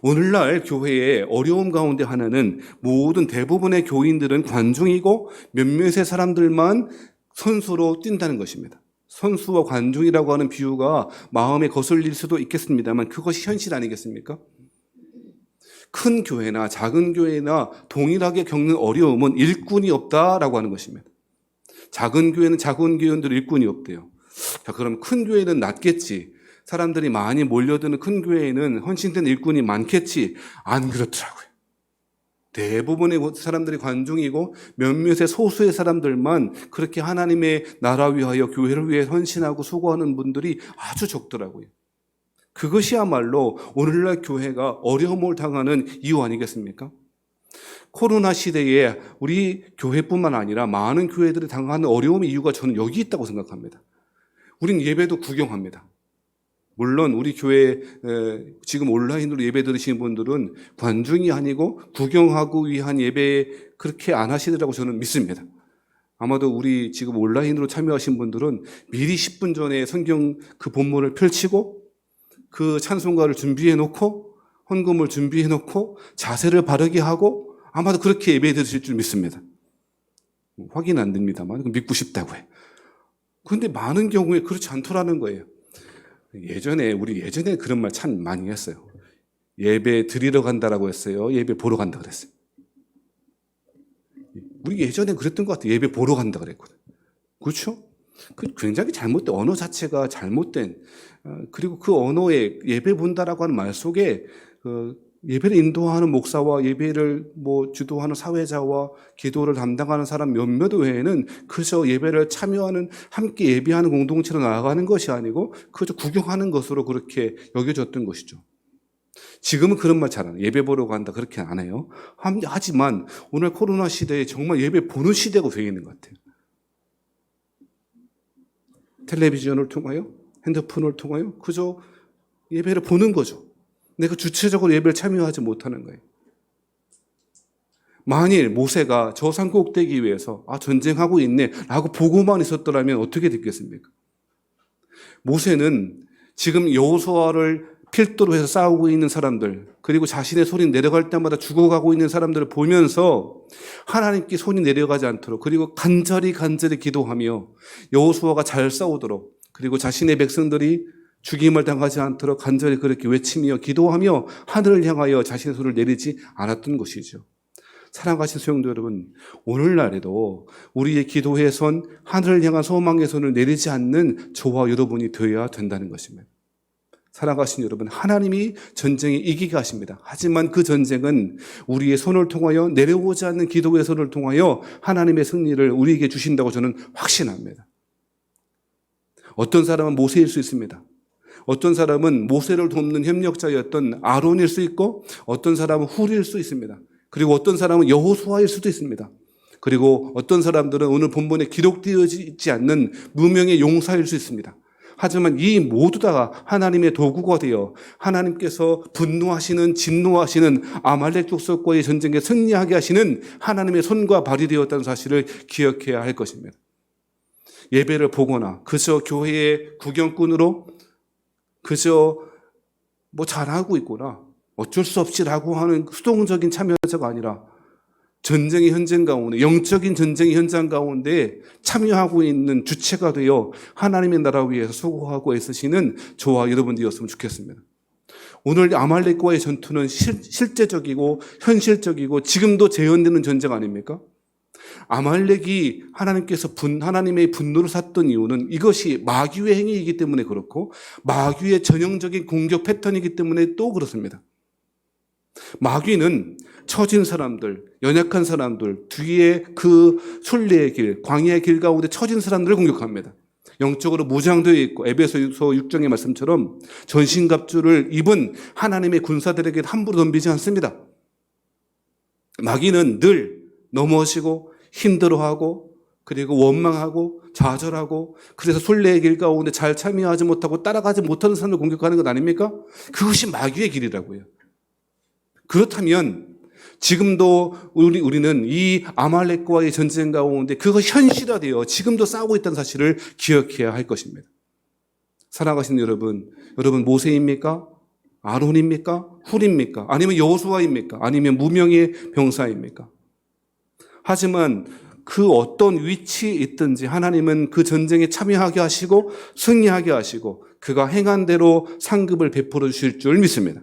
오늘날 교회의 어려움 가운데 하나는 모든 대부분의 교인들은 관중이고 몇몇의 사람들만 선수로 뛴다는 것입니다. 선수와 관중이라고 하는 비유가 마음에 거슬릴 수도 있겠습니다만 그것이 현실 아니겠습니까? 큰 교회나 작은 교회나 동일하게 겪는 어려움은 일꾼이 없다라고 하는 것입니다. 작은 교회는 작은 교인들 일꾼이 없대요. 자, 그럼 큰 교회는 낫겠지. 사람들이 많이 몰려드는 큰 교회에는 헌신된 일꾼이 많겠지. 안 그렇더라고요. 대부분의 사람들이 관중이고 몇몇의 소수의 사람들만 그렇게 하나님의 나라 위하여 교회를 위해 헌신하고 수고하는 분들이 아주 적더라고요. 그것이야말로 오늘날 교회가 어려움을 당하는 이유 아니겠습니까? 코로나 시대에 우리 교회뿐만 아니라 많은 교회들이 당하는 어려움의 이유가 저는 여기 있다고 생각합니다. 우린 예배도 구경합니다. 물론 우리 교회 지금 온라인으로 예배 들으시는 분들은 관중이 아니고 구경하고 위한 예배 그렇게 안 하시더라고 저는 믿습니다. 아마도 우리 지금 온라인으로 참여하신 분들은 미리 10분 전에 성경 그 본문을 펼치고 그 찬송가를 준비해 놓고 헌금을 준비해 놓고 자세를 바르게 하고 아마도 그렇게 예배 드실 줄 믿습니다. 확인 안 됩니다만 믿고 싶다고 해요. 그런데 많은 경우에 그렇지 않더라는 거예요. 우리 예전에 그런 말 참 많이 했어요. 예배 드리러 간다라고 했어요. 예배 보러 간다 그랬어요. 우리 예전에 그랬던 것 같아요. 예배 보러 간다 그랬거든. 그렇죠? 그 굉장히 잘못된 언어 자체가 잘못된 그리고 그 언어에 예배 본다라고 하는 말 속에 예배를 인도하는 목사와 예배를 주도하는 사회자와 기도를 담당하는 사람 몇몇 외에는 그저 예배를 참여하는 함께 예배하는 공동체로 나아가는 것이 아니고 그저 구경하는 것으로 그렇게 여겨졌던 것이죠. 지금은 그런 말 잘 안 해요. 예배 보러 간다 그렇게 안 해요. 하지만 오늘 코로나 시대에 정말 예배 보는 시대가 되어 있는 것 같아요. 텔레비전을 통하여 핸드폰을 통하여 그저 예배를 보는 거죠. 내가 주체적으로 예배를 참여하지 못하는 거예요. 만일 모세가 저 산 꼭대기 위에서 전쟁하고 있네 라고 보고만 있었더라면 어떻게 됐겠습니까? 모세는 지금 여호수아를 필두로 해서 싸우고 있는 사람들 그리고 자신의 손이 내려갈 때마다 죽어가고 있는 사람들을 보면서 하나님께 손이 내려가지 않도록 그리고 간절히 기도하며 여호수아가 잘 싸우도록 그리고 자신의 백성들이 죽임을 당하지 않도록 간절히 그렇게 외치며 기도하며 하늘을 향하여 자신의 손을 내리지 않았던 것이죠. 사랑하신 성도 여러분, 오늘날에도 우리의 기도의 손, 하늘을 향한 소망의 손을 내리지 않는 저와 여러분이 되어야 된다는 것입니다. 사랑하신 여러분, 하나님이 전쟁에 이기게 하십니다. 하지만 그 전쟁은 우리의 손을 통하여 내려오지 않는 기도의 손을 통하여 하나님의 승리를 우리에게 주신다고 저는 확신합니다. 어떤 사람은 모세일 수 있습니다. 어떤 사람은 모세를 돕는 협력자였던 아론일 수 있고 어떤 사람은 훌일 수 있습니다. 그리고 어떤 사람은 여호수아일 수도 있습니다. 그리고 어떤 사람들은 오늘 본문에 기록되어 있지 않는 무명의 용사일 수 있습니다. 하지만 이 모두 다 하나님의 도구가 되어 하나님께서 분노하시는 진노하시는 아말렉 족속과의 전쟁에 승리하게 하시는 하나님의 손과 발이 되었다는 사실을 기억해야 할 것입니다. 예배를 보거나 그저 교회의 구경꾼으로 그저 잘하고 있구나 어쩔 수 없이라고 하는 수동적인 참여자가 아니라 전쟁의 현장 가운데 영적인 전쟁의 현장 가운데 참여하고 있는 주체가 되어 하나님의 나라 위해서 수고하고 애쓰시는 저와 여러분들이었으면 좋겠습니다. 오늘 아말렉과의 전투는 실제적이고 현실적이고 지금도 재현되는 전쟁 아닙니까? 아말렉이 하나님의 분노를 샀던 이유는 이것이 마귀의 행위이기 때문에 그렇고 마귀의 전형적인 공격 패턴이기 때문에 또 그렇습니다. 마귀는 처진 사람들, 연약한 사람들, 뒤에 그 순례의 길, 광야의 길 가운데 처진 사람들을 공격합니다. 영적으로 무장되어 있고 에베소서 6장의 말씀처럼 전신갑주를 입은 하나님의 군사들에게 함부로 덤비지 않습니다. 마귀는 늘 넘어지고 힘들어하고 그리고 원망하고 좌절하고 그래서 순례의 길 가운데 잘 참여하지 못하고 따라가지 못하는 사람을 공격하는 것 아닙니까? 그것이 마귀의 길이라고요. 그렇다면 지금도 우리는 이 아말렉과의 전쟁 가운데 그것이 현실화되어 지금도 싸우고 있다는 사실을 기억해야 할 것입니다. 사랑하시는 여러분 모세입니까? 아론입니까? 훌입니까? 아니면 여호수아입니까? 아니면 무명의 병사입니까? 하지만 그 어떤 위치에 있든지 하나님은 그 전쟁에 참여하게 하시고 승리하게 하시고 그가 행한 대로 상급을 베풀어 주실 줄 믿습니다.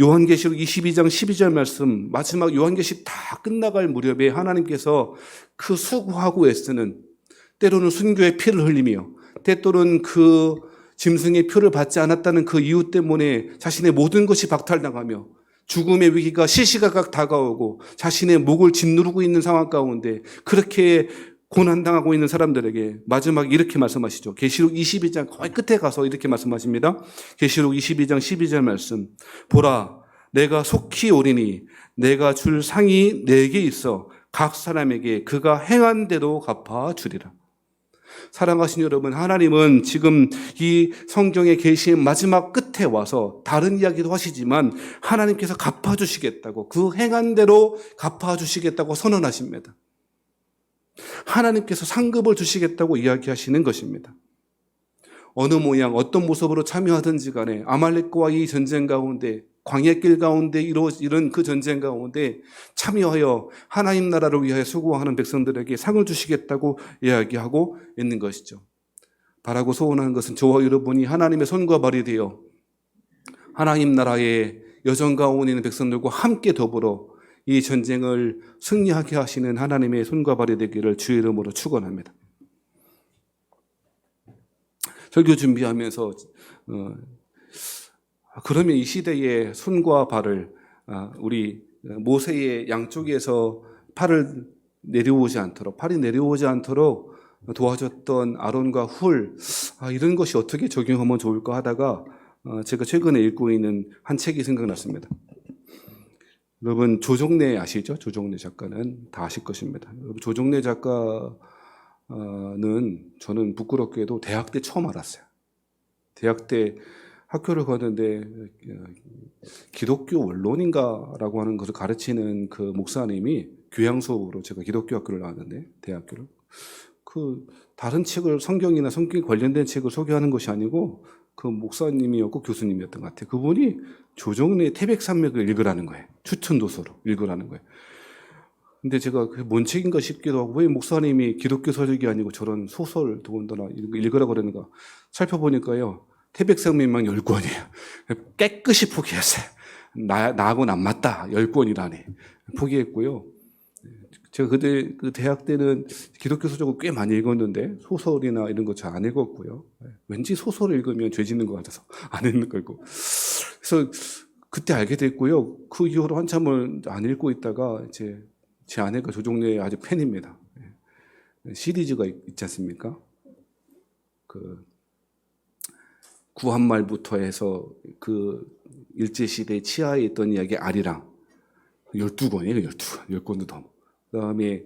요한계시록 22장 12절 말씀 마지막 요한계시록 다 끝나갈 무렵에 하나님께서 그 수고하고 애쓰는 때로는 순교의 피를 흘리며 때로는 그 짐승의 표를 받지 않았다는 그 이유 때문에 자신의 모든 것이 박탈당하며 죽음의 위기가 시시각각 다가오고 자신의 목을 짓누르고 있는 상황 가운데 그렇게 고난당하고 있는 사람들에게 마지막에 이렇게 말씀하시죠. 계시록 22장 거의 끝에 가서 이렇게 말씀하십니다. 계시록 22장 12절 말씀. 보라, 내가 속히 오리니 내가 줄 상이 내게 있어 각 사람에게 그가 행한 대로 갚아 주리라. 사랑하신 여러분, 하나님은 지금 이 성경에 계신 마지막 끝에 와서 다른 이야기도 하시지만 하나님께서 갚아주시겠다고, 그 행한 대로 갚아주시겠다고 선언하십니다. 하나님께서 상급을 주시겠다고 이야기하시는 것입니다. 어느 모양 어떤 모습으로 참여하든지 간에 아말렉과 이 전쟁 가운데, 광야길 가운데 이런 그 전쟁 가운데 참여하여 하나님 나라를 위하여 수고하는 백성들에게 상을 주시겠다고 이야기하고 있는 것이죠. 바라고 소원하는 것은 저와 여러분이 하나님의 손과 발이 되어 하나님 나라의 여정 가운데 있는 백성들과 함께 더불어 이 전쟁을 승리하게 하시는 하나님의 손과 발이 되기를 주의 이름으로 축원합니다. 설교 준비하면서 그러면 이 시대의 손과 발을 우리 모세의 양쪽에서 팔이 내려오지 않도록 도와줬던 아론과 훌, 이런 것이 어떻게 적용하면 좋을까 하다가 제가 최근에 읽고 있는 한 책이 생각났습니다. 여러분 조정래 아시죠? 조정래 작가는 다 아실 것입니다. 조정래 작가는 저는 부끄럽게도 대학 때 처음 알았어요. 대학 때 학교를 가는데 기독교 원론인가라고 하는 것을 가르치는 그 목사님이 교양 수업으로, 제가 기독교 학교를 나왔는데 대학교를, 그 다른 책을, 성경이나 성경 관련된 책을 소개하는 것이 아니고 그 목사님이었고 교수님이었던 것 같아요. 그분이 조정래의 태백산맥을 읽으라는 거예요. 추천 도서로 읽으라는 거예요. 근데 제가 그게 뭔 책인가 싶기도 하고, 왜 목사님이 기독교 서적이 아니고 저런 소설 더군다나 읽으라고 그러는가 살펴보니까요, 태백산맥만 10권이에요. 깨끗이 포기했어요. 나하고는 안 맞다. 10권이라니. 포기했고요. 제가 그때 그 대학 때는 기독교 서적을 꽤 많이 읽었는데 소설이나 이런 거 잘 안 읽었고요. 왠지 소설을 읽으면 죄 짓는 것 같아서 안 읽는 거고. 그래서 그때 알게 됐고요. 그 이후로 한참을 안 읽고 있다가 이제 제 아내가 조정래의 아주 팬입니다. 시리즈가 있지 않습니까? 그 구한말부터 해서 그 일제시대 치하에 있던 이야기 아리랑 12권이에요. 12권. 10권도 넘어. 그 다음에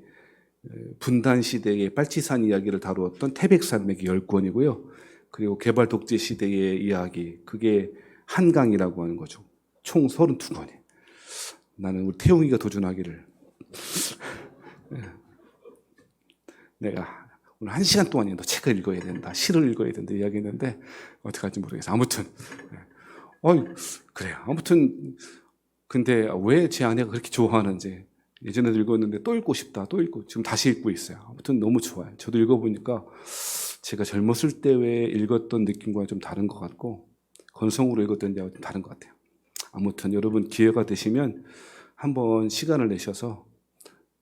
분단시대의 빨치산 이야기를 다루었던 태백산맥이 10권이고요. 그리고 개발 독재 시대의 이야기, 그게 한강이라고 하는 거죠. 총 32권이. 나는 우리 태용이가 도전하기를. 내가 오늘 1시간 동안에 너 책을 읽어야 된다, 시를 읽어야 된다 이야기했는데 어떻게 할지 모르겠어요. 아무튼 그래요. 아무튼 근데 왜 제 아내가 그렇게 좋아하는지, 예전에도 읽었는데 또 읽고 싶다, 또 읽고 지금 다시 읽고 있어요. 아무튼 너무 좋아요. 저도 읽어보니까 제가 젊었을 때 왜 읽었던 느낌과 좀 다른 것 같고, 건성으로 읽었던 데와 좀 다른 것 같아요. 아무튼 여러분 기회가 되시면 한번 시간을 내셔서,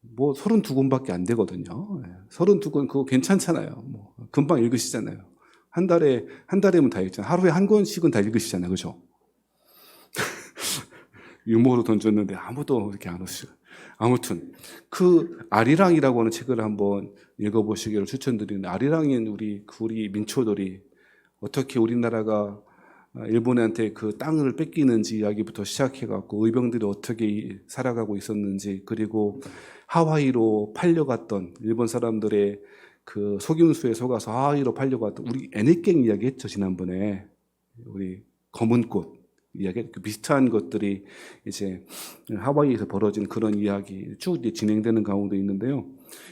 뭐 32권밖에 안 되거든요. 32권 그거 괜찮잖아요. 뭐 금방 읽으시잖아요. 한 달이면 다 읽잖아요. 하루에 한 권씩은 다 읽으시잖아요. 그죠? 유머로 던졌는데 아무도 이렇게 안 오시고. 아무튼 그 아리랑이라고 하는 책을 한번 읽어보시기를 추천드리는, 아리랑인 우리 민초들이 어떻게 우리나라가 일본한테 그 땅을 뺏기는지 이야기부터 시작해갖고 의병들이 어떻게 살아가고 있었는지, 그리고 하와이로 팔려갔던 일본 사람들의 그 속임수에 속아서 하와이로 팔려갔던, 우리 애니깽 이야기 했죠 지난번에. 우리 검은꽃 이야기, 그 비슷한 것들이 이제 하와이에서 벌어진 그런 이야기 쭉 진행되는 가운데 있는데요.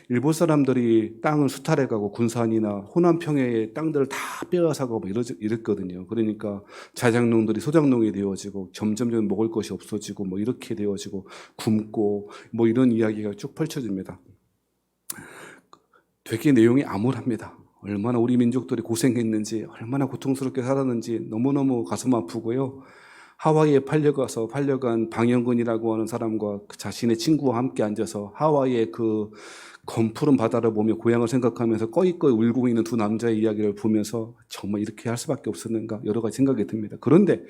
일본 사람들이 땅을 수탈해가고 군산이나 호남 평야의 땅들을 다 빼앗아가고 이랬거든요. 그러니까 자작농들이 소작농이 되어지고 점점 먹을 것이 없어지고 뭐 이렇게 되어지고 굶고 뭐 이런 이야기가 쭉 펼쳐집니다. 되게 내용이 암울합니다. 얼마나 우리 민족들이 고생했는지, 얼마나 고통스럽게 살았는지 너무너무 가슴 아프고요. 하와이에 팔려간 방영근이라고 하는 사람과 그 자신의 친구와 함께 앉아서 하와이의 그 검푸른 바다를 보며 고향을 생각하면서 꺼이꺼이 울고 있는 두 남자의 이야기를 보면서 정말 이렇게 할 수밖에 없었는가 여러 가지 생각이 듭니다. 그런데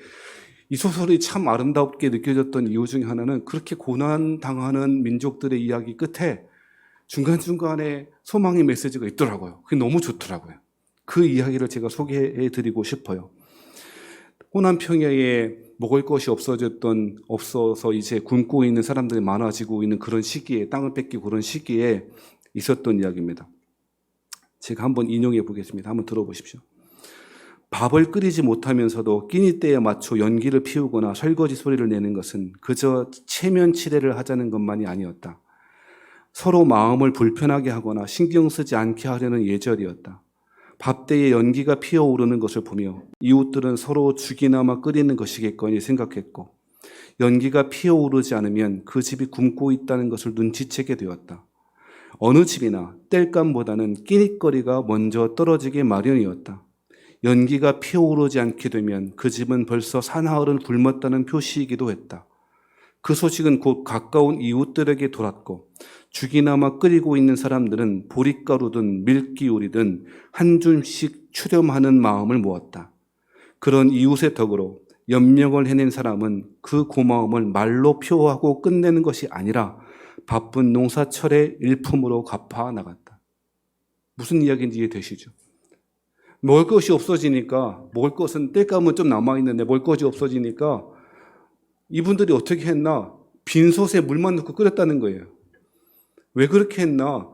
이 소설이 참 아름답게 느껴졌던 이유 중에 하나는, 그렇게 고난당하는 민족들의 이야기 끝에 중간중간에 소망의 메시지가 있더라고요. 그게 너무 좋더라고요. 그 이야기를 제가 소개해드리고 싶어요. 호남 평야에 먹을 것이 없어서 이제 굶고 있는 사람들이 많아지고 있는 그런 시기에, 땅을 뺏기고 그런 시기에 있었던 이야기입니다. 제가 한번 인용해 보겠습니다. 한번 들어보십시오. 밥을 끓이지 못하면서도 끼니 때에 맞춰 연기를 피우거나 설거지 소리를 내는 것은 그저 체면치레를 하자는 것만이 아니었다. 서로 마음을 불편하게 하거나 신경 쓰지 않게 하려는 예절이었다. 밥때에 연기가 피어오르는 것을 보며 이웃들은 서로 죽이나마 끓이는 것이겠거니 생각했고, 연기가 피어오르지 않으면 그 집이 굶고 있다는 것을 눈치채게 되었다. 어느 집이나 땔감보다는 끼니거리가 먼저 떨어지게 마련이었다. 연기가 피어오르지 않게 되면 그 집은 벌써 사나흘은 굶었다는 표시이기도 했다. 그 소식은 곧 가까운 이웃들에게 돌았고, 죽이나마 끓이고 있는 사람들은 보릿가루든 밀기울이든 한 줌씩 추렴하는 마음을 모았다. 그런 이웃의 덕으로 연명을 해낸 사람은 그 고마움을 말로 표하고 끝내는 것이 아니라 바쁜 농사철의 일품으로 갚아 나갔다. 무슨 이야기인지 이해되시죠? 먹을 것이 없어지니까, 먹을 것은 땔감은 좀 남아있는데 먹을 것이 없어지니까 이분들이 어떻게 했나? 빈솥에 물만 넣고 끓였다는 거예요. 왜 그렇게 했나?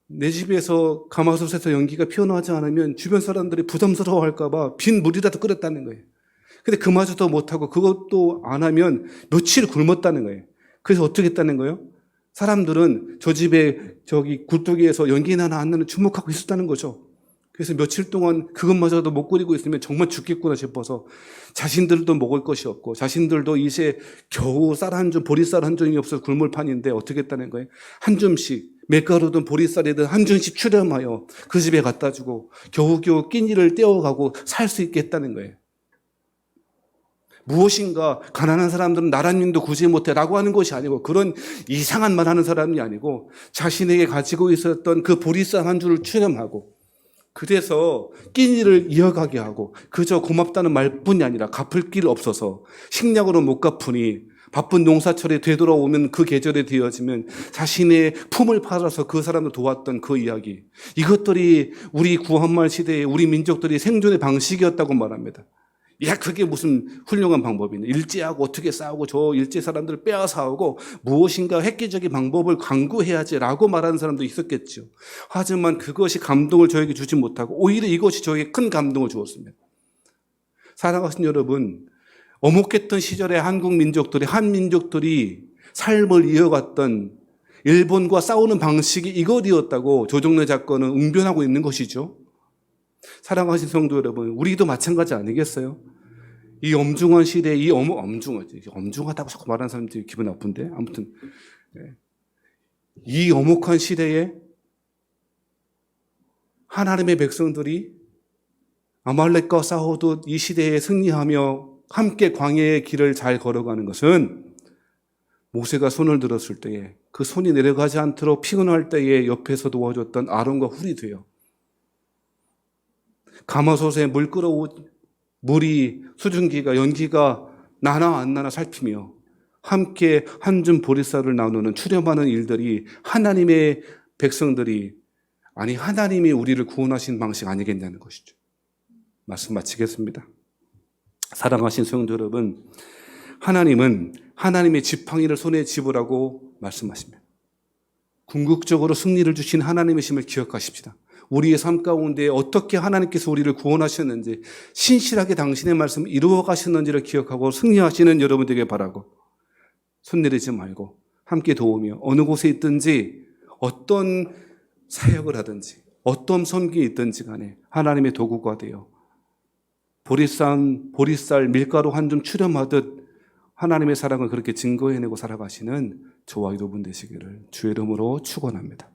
내 집에서 가마솥에서 연기가 피어나지 않으면 주변 사람들이 부담스러워할까 봐 빈 물이라도 끓였다는 거예요. 근데 그마저도 못하고 그것도 안 하면 며칠 굶었다는 거예요. 그래서 어떻게 했다는 거예요? 사람들은 저 집에 저기 굴뚝에서 연기 나나 안 나나 주목하고 있었다는 거죠. 그래서 며칠 동안 그것마저도 못 끓이고 있으면 정말 죽겠구나 싶어서 자신들도 먹을 것이 없고 자신들도 이제 겨우 쌀 한 줌, 보리쌀 한 줌이 없어서 굶을 판인데 어떻게 했다는 거예요? 한 줌씩 밀가루든 보리쌀이든 한 줌씩 추렴하여 그 집에 갖다 주고 겨우겨우 끼니를 떼어가고 살 수 있게 했다는 거예요. 무엇인가 가난한 사람들은 나라님도 구제 못해 라고 하는 것이 아니고, 그런 이상한 말 하는 사람이 아니고 자신에게 가지고 있었던 그 보리쌀 한 줄을 추렴하고, 그래서 끼니를 이어가게 하고, 그저 고맙다는 말뿐이 아니라 갚을 길 없어서 식량으로 못 갚으니 바쁜 농사철에 되돌아오면 그 계절에 되어지면 자신의 품을 팔아서 그 사람을 도왔던 그 이야기, 이것들이 우리 구한말 시대에 우리 민족들이 생존의 방식이었다고 말합니다. 야, 그게 무슨 훌륭한 방법이냐. 일제하고 어떻게 싸우고 저 일제 사람들을 빼앗아오고 무엇인가 획기적인 방법을 강구해야지라고 말하는 사람도 있었겠죠. 하지만 그것이 감동을 저에게 주지 못하고 오히려 이것이 저에게 큰 감동을 주었습니다. 사랑하신 여러분, 어목했던 시절의 한국 민족들이, 한민족들이 삶을 이어갔던 일본과 싸우는 방식이 이것이었다고 조정래 작가는 응변하고 있는 것이죠. 사랑하신 성도 여러분, 우리도 마찬가지 아니겠어요? 이 엄중한 시대에 엄중하다고 자꾸 말하는 사람들이 기분 나쁜데, 아무튼 이 엄혹한 시대에 하나님의 백성들이 아말렉과 싸워도 이 시대에 승리하며 함께 광야의 길을 잘 걸어가는 것은 모세가 손을 들었을 때에 그 손이 내려가지 않도록 피곤할 때에 옆에서 도와줬던 아론과 훌이 돼요. 가마솥에 물이 수증기가 연기가 나나 안 나나 살피며 함께 한 줌 보리쌀을 나누는 추렴하는 일들이 하나님의 백성들이, 아니 하나님이 우리를 구원하신 방식 아니겠냐는 것이죠. 말씀 마치겠습니다. 사랑하신 성도 여러분, 하나님은 하나님의 지팡이를 손에 집으라고 말씀하십니다. 궁극적으로 승리를 주신 하나님이심을 기억하십시다. 우리의 삶 가운데 어떻게 하나님께서 우리를 구원하셨는지, 신실하게 당신의 말씀을 이루어 가셨는지를 기억하고 승리하시는 여러분 되길 바라고, 손 내리지 말고 함께 도우며 어느 곳에 있든지 어떤 사역을 하든지 어떤 섬기에 있든지 간에 하나님의 도구가 되어 보리쌀 밀가루 한 줌 추렴하듯 하나님의 사랑을 그렇게 증거해내고 살아가시는 저와 여러분 되시기를 주의 이름으로 축원합니다.